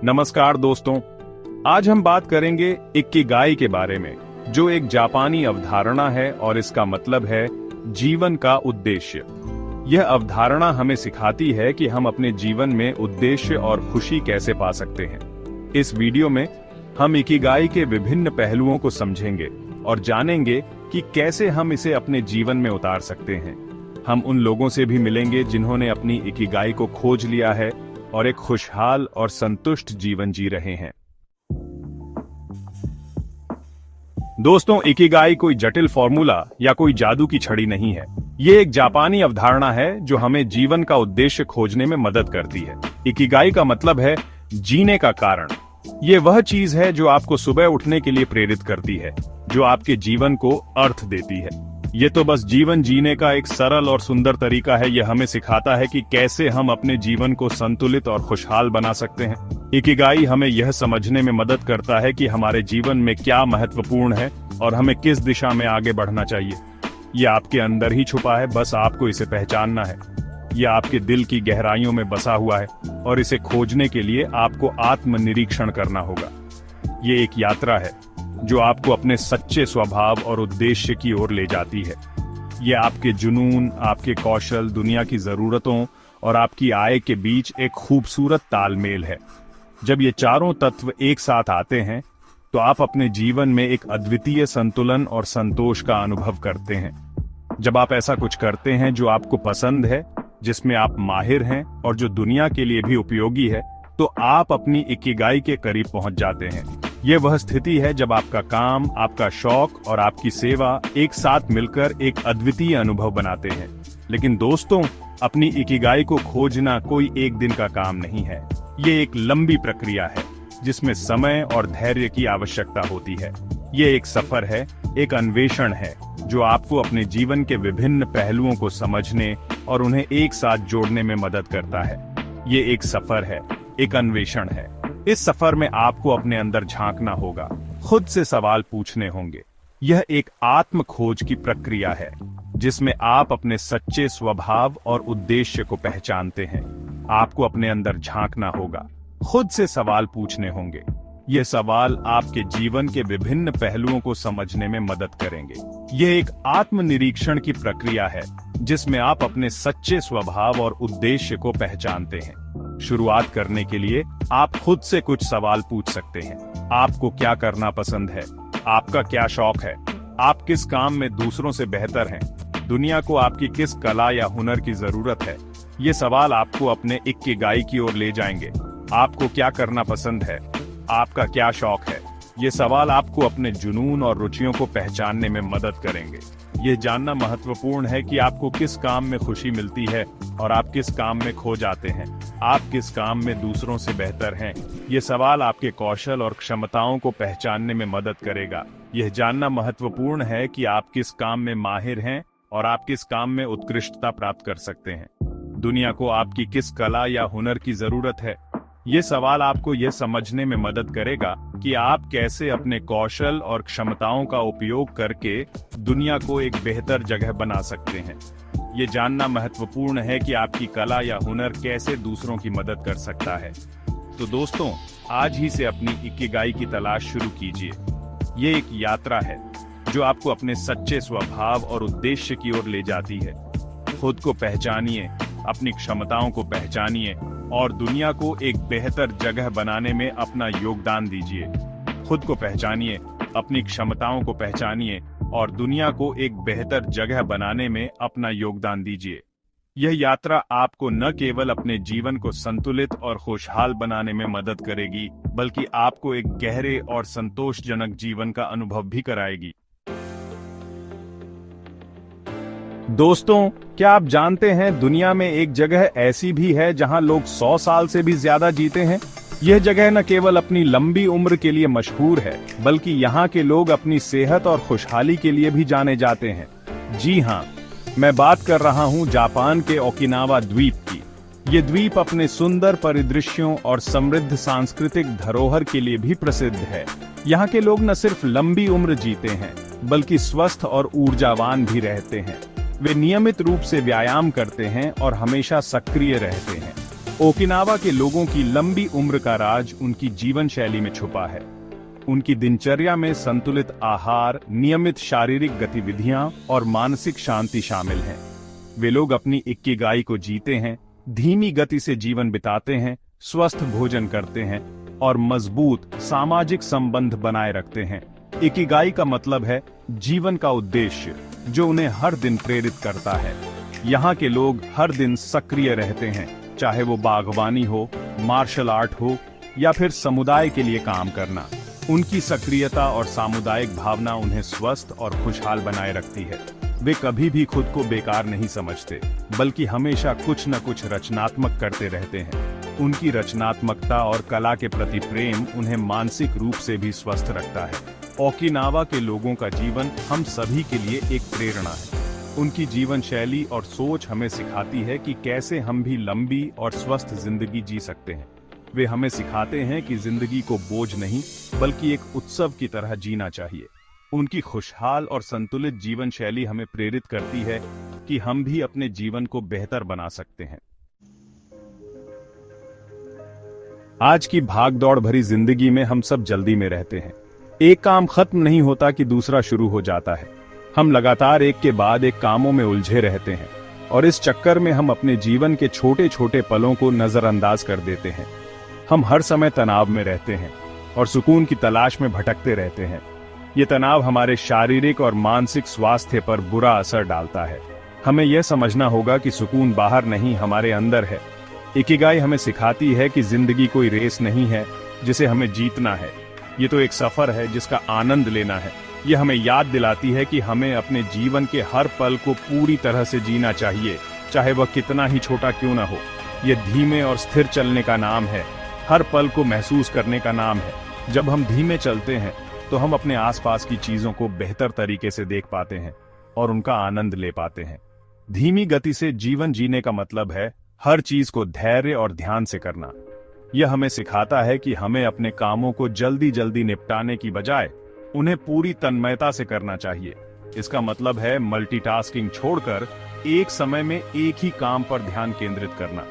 नमस्कार दोस्तों, आज हम बात करेंगे इकिगाई के बारे में, जो एक जापानी अवधारणा है और इसका मतलब है जीवन का उद्देश्य। यह अवधारणा हमें सिखाती है कि हम अपने जीवन में उद्देश्य और खुशी कैसे पा सकते हैं। इस वीडियो में हम इकिगाई के विभिन्न पहलुओं को समझेंगे और जानेंगे कि कैसे हम इसे अपने जीवन में उतार सकते हैं। हम उन लोगों से भी मिलेंगे जिन्होंने अपनी इकिगाई को खोज लिया है और एक खुशहाल और संतुष्ट जीवन जी रहे हैं। दोस्तों, इकिगाई कोई जटिल फॉर्मूला या कोई जादू की छड़ी नहीं है। ये एक जापानी अवधारणा है जो हमें जीवन का उद्देश्य खोजने में मदद करती है। इकिगाई का मतलब है जीने का कारण। ये वह चीज है जो आपको सुबह उठने के लिए प्रेरित करती है, जो आपके जीवन को अर्थ देती है। ये तो बस जीवन जीने का एक सरल और सुंदर तरीका है। यह हमें सिखाता है कि कैसे हम अपने जीवन को संतुलित और खुशहाल बना सकते हैं। इकिगाई हमें यह समझने में मदद करता है कि हमारे जीवन में क्या महत्वपूर्ण है और हमें किस दिशा में आगे बढ़ना चाहिए। यह आपके अंदर ही छुपा है, बस आपको इसे पहचानना है। यह आपके दिल की गहराइयों में बसा हुआ है और इसे खोजने के लिए आपको आत्मनिरीक्षण करना होगा। ये एक यात्रा है जो आपको अपने सच्चे स्वभाव और उद्देश्य की ओर ले जाती है। ये आपके जुनून, आपके कौशल, दुनिया की जरूरतों और आपकी आय के बीच एक खूबसूरत तालमेल है। जब ये चारों तत्व एक साथ आते हैं तो आप अपने जीवन में एक अद्वितीय संतुलन और संतोष का अनुभव करते हैं। जब आप ऐसा कुछ करते हैं जो आपको पसंद है, जिसमें आप माहिर हैं और जो दुनिया के लिए भी उपयोगी है, तो आप अपनी इकिगाई के करीब पहुंच जाते हैं। ये वह स्थिति है जब आपका काम, आपका शौक और आपकी सेवा एक साथ मिलकर एक अद्वितीय अनुभव बनाते हैं। लेकिन दोस्तों, अपनी इकिगाई को खोजना कोई एक दिन का काम नहीं है। ये एक लंबी प्रक्रिया है जिसमें समय और धैर्य की आवश्यकता होती है। ये एक सफर है, एक अन्वेषण है जो आपको अपने जीवन के विभिन्न पहलुओं को समझने और उन्हें एक साथ जोड़ने में मदद करता है। ये एक सफर है, एक अन्वेषण है। इस सफर में आपको अपने अंदर झांकना होगा, खुद से सवाल पूछने होंगे। यह एक आत्म खोज की प्रक्रिया है जिसमें आप अपने सच्चे स्वभाव और उद्देश्य को पहचानते हैं। आपको अपने अंदर झांकना होगा, खुद से सवाल पूछने होंगे। ये सवाल आपके जीवन के विभिन्न पहलुओं को समझने में मदद करेंगे। यह एक आत्मनिरीक्षण की प्रक्रिया है जिसमें आप अपने सच्चे स्वभाव और उद्देश्य को पहचानते हैं। शुरुआत करने के लिए आप खुद से कुछ सवाल पूछ सकते हैं। आपको क्या करना पसंद है? आपका क्या शौक है? आप किस काम में दूसरों से बेहतर हैं? दुनिया को आपकी किस कला या हुनर की जरूरत है? ये सवाल आपको अपने इकिगाई की ओर ले जाएंगे। आपको क्या करना पसंद है? आपका क्या शौक है? ये सवाल आपको अपने जुनून और रुचियों को पहचानने में मदद करेंगे। ये जानना महत्वपूर्ण है कि आपको किस काम में खुशी मिलती है और आप किस काम में खो जाते हैं। आप किस काम में दूसरों से बेहतर हैं। ये सवाल आपके कौशल और क्षमताओं को पहचानने में मदद करेगा। यह जानना महत्वपूर्ण है कि आप किस काम में माहिर हैं और आप किस काम में उत्कृष्टता प्राप्त कर सकते हैं। दुनिया को आपकी किस कला या हुनर की जरूरत है। ये सवाल आपको यह समझने में मदद करेगा कि आप कैसे अपने कौशल और क्षमताओं का उपयोग करके दुनिया को एक बेहतर जगह बना सकते हैं। ये जानना महत्वपूर्ण है कि आपकी कला या हुनर कैसे दूसरों की मदद कर सकता है। तो दोस्तों, आज ही से अपनी इकिगाई की तलाश शुरू कीजिए। ये एक यात्रा है जो आपको अपने सच्चे स्वभाव और उद्देश्य की ओर ले जाती है। खुद को पहचानिए, अपनी क्षमताओं को पहचानिए और दुनिया को एक बेहतर जगह बनाने में अपना योगदान दीजिए। खुद को पहचानिए, अपनी क्षमताओं को पहचानिए और दुनिया को एक बेहतर जगह बनाने में अपना योगदान दीजिए। यह यात्रा आपको न केवल अपने जीवन को संतुलित और खुशहाल बनाने में मदद करेगी, बल्कि आपको एक गहरे और संतोषजनक जीवन का अनुभव भी कराएगी। दोस्तों, क्या आप जानते हैं दुनिया में एक जगह ऐसी भी है जहां लोग 100 साल से भी ज्यादा जीते हैं? यह जगह न केवल अपनी लंबी उम्र के लिए मशहूर है, बल्कि यहाँ के लोग अपनी सेहत और खुशहाली के लिए भी जाने जाते हैं। जी हाँ, मैं बात कर रहा हूँ जापान के ओकिनावा द्वीप की। ये द्वीप अपने सुंदर परिदृश्यों और समृद्ध सांस्कृतिक धरोहर के लिए भी प्रसिद्ध है। यहाँ के लोग न सिर्फ लंबी उम्र जीते हैं, बल्कि स्वस्थ और ऊर्जावान भी रहते हैं। वे नियमित रूप से व्यायाम करते हैं और हमेशा सक्रिय रहते हैं। ओकिनावा के लोगों की लंबी उम्र का राज उनकी जीवन शैली में छुपा है। उनकी दिनचर्या में संतुलित आहार, नियमित शारीरिक गतिविधियां और मानसिक शांति शामिल हैं। वे लोग अपनी इकिगाई को जीते हैं, धीमी गति से जीवन बिताते हैं, स्वस्थ भोजन करते हैं और मजबूत सामाजिक संबंध बनाए रखते हैं। इकिगाई का मतलब है जीवन का उद्देश्य, जो उन्हें हर दिन प्रेरित करता है। यहाँ के लोग हर दिन सक्रिय रहते हैं, चाहे वो बागवानी हो, मार्शल आर्ट हो या फिर समुदाय के लिए काम करना। उनकी सक्रियता और सामुदायिक भावना उन्हें स्वस्थ और खुशहाल बनाए रखती है। वे कभी भी खुद को बेकार नहीं समझते, बल्कि हमेशा कुछ न कुछ रचनात्मक करते रहते हैं। उनकी रचनात्मकता और कला के प्रति प्रेम उन्हें मानसिक रूप से भी स्वस्थ रखता है। ओकिनावा के लोगों का जीवन हम सभी के लिए एक प्रेरणा है। उनकी जीवन शैली और सोच हमें सिखाती है कि कैसे हम भी लंबी और स्वस्थ जिंदगी जी सकते हैं। वे हमें सिखाते हैं कि जिंदगी को बोझ नहीं, बल्कि एक उत्सव की तरह जीना चाहिए। उनकी खुशहाल और संतुलित जीवन शैली हमें प्रेरित करती है कि हम भी अपने जीवन को बेहतर बना सकते हैं। आज की भागदौड़ भरी जिंदगी में हम सब जल्दी में रहते हैं। एक काम खत्म नहीं होता कि दूसरा शुरू हो जाता है। हम लगातार एक के बाद एक कामों में उलझे रहते हैं और इस चक्कर में हम अपने जीवन के छोटे छोटे पलों को नजरअंदाज कर देते हैं। हम हर समय तनाव में रहते हैं और सुकून की तलाश में भटकते रहते हैं। ये तनाव हमारे शारीरिक और मानसिक स्वास्थ्य पर बुरा असर डालता है। हमें यह समझना होगा कि सुकून बाहर नहीं, हमारे अंदर है। इकिगाई हमें सिखाती है कि जिंदगी कोई रेस नहीं है जिसे हमें जीतना है। ये तो एक सफर है जिसका आनंद लेना है। यह हमें याद दिलाती है कि हमें अपने जीवन के हर पल को पूरी तरह से जीना चाहिए, चाहे वह कितना ही छोटा क्यों ना हो। यह धीमे और स्थिर चलने का नाम है, हर पल को महसूस करने का नाम है। जब हम धीमे चलते हैं तो हम अपने आसपास की चीजों को बेहतर तरीके से देख पाते हैं और उनका आनंद ले पाते हैं। धीमी गति से जीवन जीने का मतलब है हर चीज को धैर्य और ध्यान से करना। यह हमें सिखाता है कि हमें अपने कामों को जल्दी जल्दी निपटाने की बजाय उन्हें पूरी तन्मयता से करना चाहिए। इसका मतलब है मल्टीटास्किंग छोड़कर एक समय में एक ही काम पर ध्यान केंद्रित करना।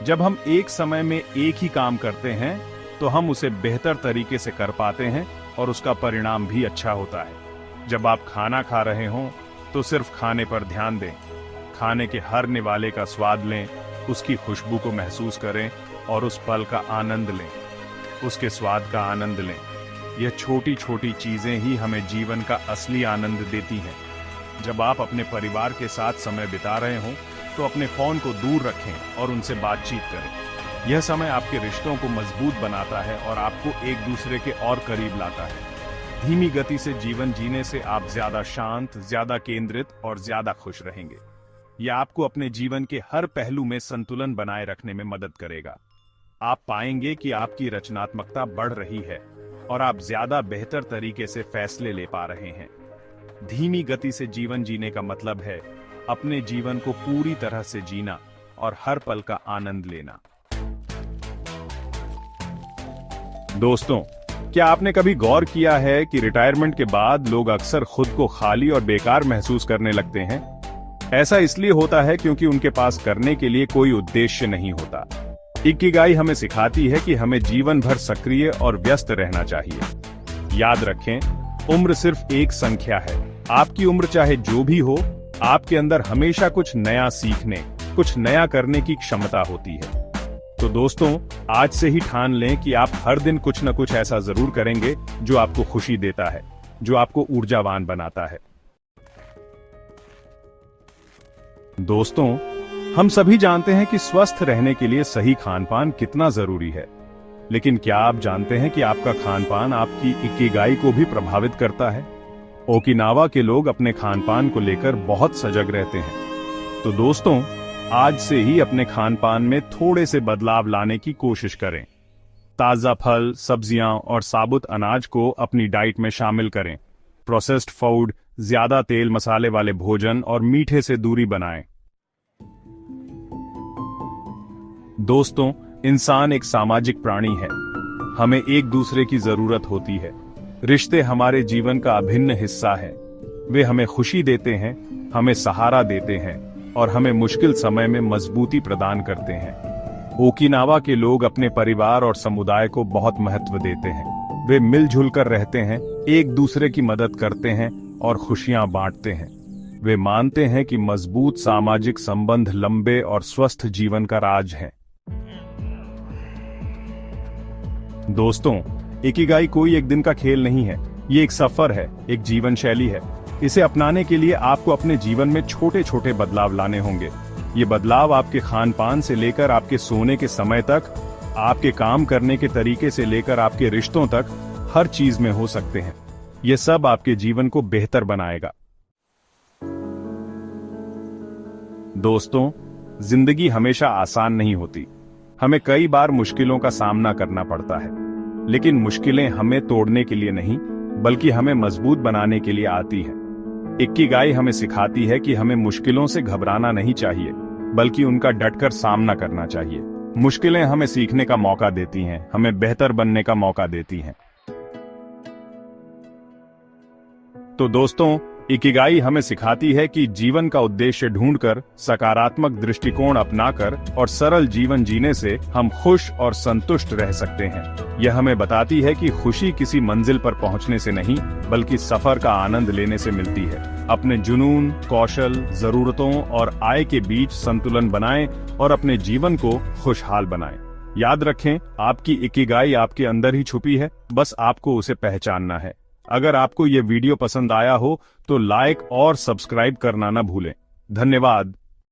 जब हम एक समय में एक ही काम करते हैं तो हम उसे बेहतर तरीके से कर पाते हैं और उसका परिणाम भी अच्छा होता है। जब आप खाना खा रहे हों तो सिर्फ खाने पर ध्यान दें। खाने के हर निवाले का स्वाद लें, उसकी खुशबू को महसूस करें और उस पल का आनंद लें, उसके स्वाद का आनंद लें। यह छोटी छोटी चीजें ही हमें जीवन का असली आनंद देती हैं। जब आप अपने परिवार के साथ समय बिता रहे हों तो अपने फोन को दूर रखें और उनसे बातचीत करें। यह समय आपके रिश्तों को मजबूत बनाता है और आपको एक दूसरे के और करीब लाता है। धीमी गति से जीवन जीने से आप ज्यादा शांत, ज्यादा केंद्रित और ज्यादा खुश रहेंगे। यह आपको अपने जीवन के हर पहलू में संतुलन बनाए रखने में मदद करेगा। आप पाएंगे कि आपकी रचनात्मकता बढ़ रही है और आप ज्यादा बेहतर तरीके से फैसले ले पा रहे हैं। धीमी गति से जीवन जीने का मतलब है अपने जीवन को पूरी तरह से जीना और हर पल का आनंद लेना। दोस्तों, क्या आपने कभी गौर किया है कि रिटायरमेंट के बाद लोग अक्सर खुद को खाली और बेकार महसूस करने लगते हैं? ऐसा इसलिए होता है क्योंकि उनके पास करने के लिए कोई उद्देश्य नहीं होता। इकिगाई हमें सिखाती है कि हमें जीवन भर सक्रिय और व्यस्त रहना चाहिए। याद रखें, उम्र सिर्फ एक संख्या है। आपकी उम्र चाहे जो भी हो, आपके अंदर हमेशा कुछ नया सीखने, कुछ नया करने की क्षमता होती है। तो दोस्तों, आज से ही ठान लें कि आप हर दिन कुछ न कुछ ऐसा जरूर करेंगे जो आपको खुशी देता है, जो आपको ऊर्जावान बनाता है। दोस्तों, हम सभी जानते हैं कि स्वस्थ रहने के लिए सही खानपान कितना जरूरी है। लेकिन क्या आप जानते हैं कि आपका खानपान आपकी इकिगाई को भी प्रभावित करता है? ओकिनावा के लोग अपने खानपान को लेकर बहुत सजग रहते हैं। तो दोस्तों, आज से ही अपने खानपान में थोड़े से बदलाव लाने की कोशिश करें। ताजा फल, सब्जियां और साबुत अनाज को अपनी डाइट में शामिल करें। प्रोसेस्ड फूड, ज्यादा तेल मसाले वाले भोजन और मीठे से दूरी बनाएं। दोस्तों, इंसान एक सामाजिक प्राणी है। हमें एक दूसरे की जरूरत होती है। रिश्ते हमारे जीवन का अभिन्न हिस्सा है। वे हमें खुशी देते हैं, हमें सहारा देते हैं और हमें मुश्किल समय में मजबूती प्रदान करते हैं। ओकिनावा के लोग अपने परिवार और समुदाय को बहुत महत्व देते हैं। वे मिलजुल कर रहते हैं, एक दूसरे की मदद करते हैं और खुशियां बांटते हैं। वे मानते हैं कि मजबूत सामाजिक संबंध लंबे और स्वस्थ जीवन का राज हैं। दोस्तों, इकिगाई कोई एक दिन का खेल नहीं है, ये एक सफर है, एक जीवन शैली है। इसे अपनाने के लिए आपको अपने जीवन में छोटे छोटे बदलाव लाने होंगे। ये बदलाव आपके खान पान से लेकर आपके सोने के समय तक, आपके काम करने के तरीके से लेकर आपके रिश्तों तक, हर चीज में हो सकते हैं। ये सब आपके जीवन को बेहतर बनाएगा। दोस्तों, जिंदगी हमेशा आसान नहीं होती। हमें कई बार मुश्किलों का सामना करना पड़ता है, लेकिन मुश्किलें हमें तोड़ने के लिए नहीं, बल्कि हमें मजबूत बनाने के लिए आती है। इकिगाई हमें सिखाती है कि हमें मुश्किलों से घबराना नहीं चाहिए, बल्कि उनका डटकर सामना करना चाहिए। मुश्किलें हमें सीखने का मौका देती हैं, हमें बेहतर बनने का मौका देती हैं। तो दोस्तों, इकिगाई हमें सिखाती है कि जीवन का उद्देश्य ढूंढकर, सकारात्मक दृष्टिकोण अपनाकर और सरल जीवन जीने से हम खुश और संतुष्ट रह सकते हैं। यह हमें बताती है कि खुशी किसी मंजिल पर पहुंचने से नहीं, बल्कि सफर का आनंद लेने से मिलती है। अपने जुनून, कौशल, जरूरतों और आय के बीच संतुलन बनाएं और अपने जीवन को खुशहाल बनाएं। याद रखें, आपकी इकिगाई आपके अंदर ही छुपी है, बस आपको उसे पहचानना है। अगर आपको ये वीडियो पसंद आया हो तो लाइक और सब्सक्राइब करना न भूलें। धन्यवाद।